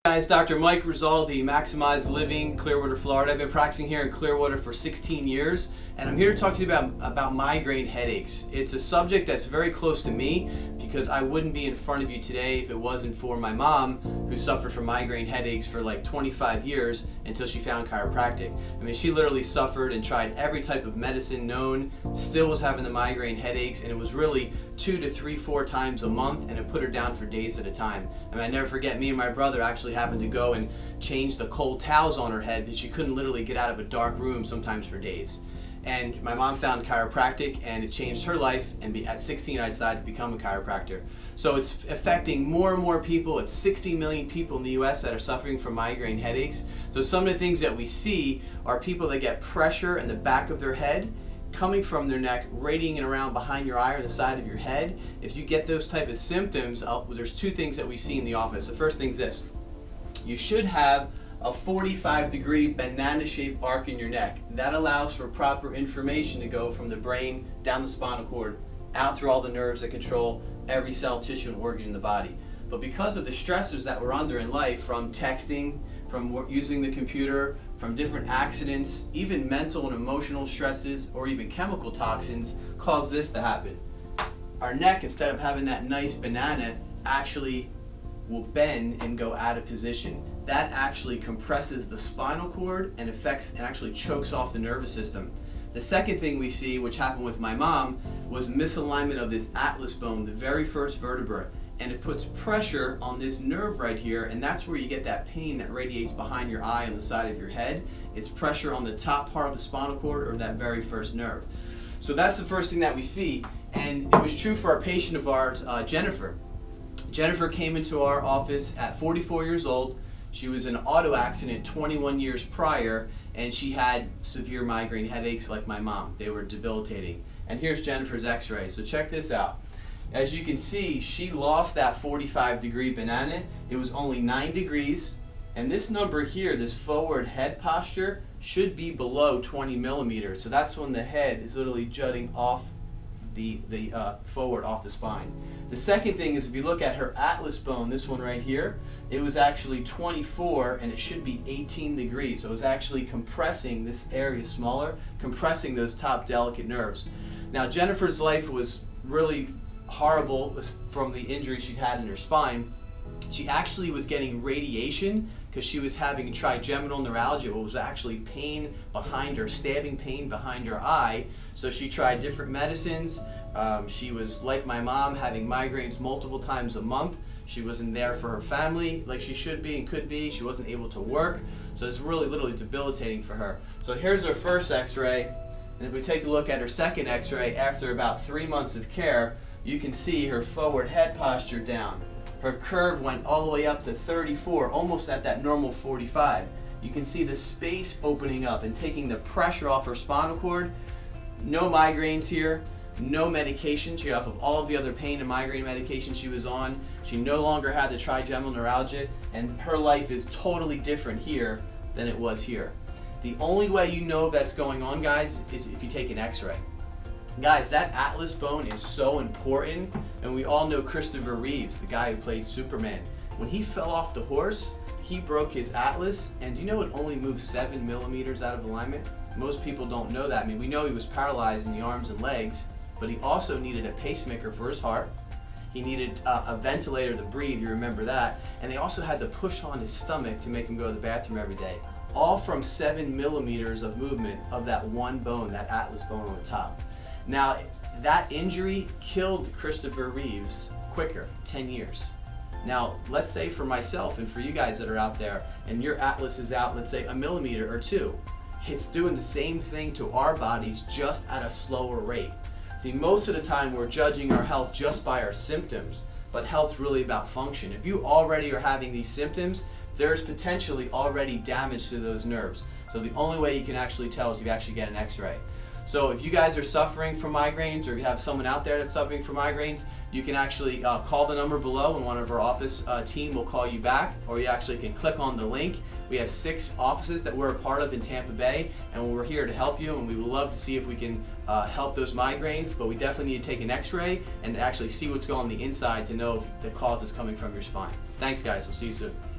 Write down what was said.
Guys, Dr. Mike Rizaldi, Maximize Living, Clearwater, Florida. I've been practicing here in Clearwater for 16 years, and I'm here to talk to you about migraine headaches. It's a subject that's very close to me because I wouldn't be in front of you today if it wasn't for my mom, who suffered from migraine headaches for like 25 years until she found chiropractic. I mean, she literally suffered and tried every type of medicine known, still was having the migraine headaches, and it was really 2 to 3, 4 times a month, and it put her down for days at a time. I mean, I never forget, me and my brother actually happened to go and change the cold towels on her head because she couldn't literally get out of a dark room sometimes for days. And my mom found chiropractic and it changed her life, and at 16 I decided to become a chiropractor. So it's affecting more and more people. It's 60 million people in the US that are suffering from migraine headaches. So some of the things that we see are people that get pressure in the back of their head coming from their neck, radiating around behind your eye or the side of your head. If you get those type of symptoms, there's 2 things that we see in the office. The first thing is this: you should have a 45-degree banana-shaped arc in your neck. That allows for proper information to go from the brain down the spinal cord, out through all the nerves that control every cell, tissue, and organ in the body. But because of the stressors that we're under in life, from texting, from using the computer, from different accidents, even mental and emotional stresses, or even chemical toxins, cause this to happen. Our neck, instead of having that nice banana, actually will bend and go out of position. That actually compresses the spinal cord and affects and actually chokes off the nervous system. The second thing we see, which happened with my mom, was misalignment of this atlas bone, the very first vertebra, and it puts pressure on this nerve right here, and that's where you get that pain that radiates behind your eye on the side of your head. It's pressure on the top part of the spinal cord, or that very first nerve. So that's the first thing that we see, and it was true for our patient of ours, Jennifer. Jennifer came into our office at 44 years old. She was in an auto accident 21 years prior, and she had severe migraine headaches like my mom. They were debilitating. And here's Jennifer's x-ray. So check this out. As you can see, she lost that 45-degree banana. It was only 9 degrees. And this number here, this forward head posture, should be below 20 millimeters. So that's when the head is literally jutting off the forward off the spine. The second thing is, if you look at her atlas bone, this one right here, it was actually 24 and it should be 18 degrees. So it was actually compressing this area smaller, compressing those top delicate nerves. Now Jennifer's life was really horrible from the injury she'd had in her spine. She actually was getting radiation because she was having trigeminal neuralgia, which was actually pain behind her, stabbing pain behind her eye. So she tried different medicines. She was, like my mom, having migraines multiple times a month. She wasn't there for her family like she should be and could be. She wasn't able to work. So it's really literally debilitating for her. So here's her first x-ray. And if we take a look at her second x-ray, after about 3 months of care, you can see her forward head posture down. Her curve went all the way up to 34, almost at that normal 45. You can see the space opening up and taking the pressure off her spinal cord. No migraines here, no medication. She got off of all of the other pain and migraine medication she was on. She no longer had the trigeminal neuralgia, and her life is totally different here than it was here. The only way you know that's going on, guys, is if you take an x-ray. Guys, that atlas bone is so important, and we all know Christopher Reeves, the guy who played Superman. When he fell off the horse, he broke his atlas, and do you know it only moved 7 millimeters out of alignment? Most people don't know that. I mean, we know he was paralyzed in the arms and legs, but he also needed a pacemaker for his heart. He needed a ventilator to breathe, you remember that, and they also had to push on his stomach to make him go to the bathroom every day. All from 7 millimeters of movement of that one bone, that atlas bone on the top. Now, that injury killed Christopher Reeves quicker, 10 years. Now, let's say for myself and for you guys that are out there, and your atlas is out, let's say 1 millimeter or 2, it's doing the same thing to our bodies, just at a slower rate. See, most of the time we're judging our health just by our symptoms, but health's really about function. If you already are having these symptoms, there's potentially already damage to those nerves. So the only way you can actually tell is if you actually get an x-ray. So if you guys are suffering from migraines, or you have someone out there that's suffering from migraines, you can actually call the number below, and one of our office team will call you back, or you actually can click on the link. We have 6 offices that we're a part of in Tampa Bay, and we're here to help you, and we would love to see if we can help those migraines, but we definitely need to take an x-ray and actually see what's going on the inside to know if the cause is coming from your spine. Thanks guys, we'll see you soon.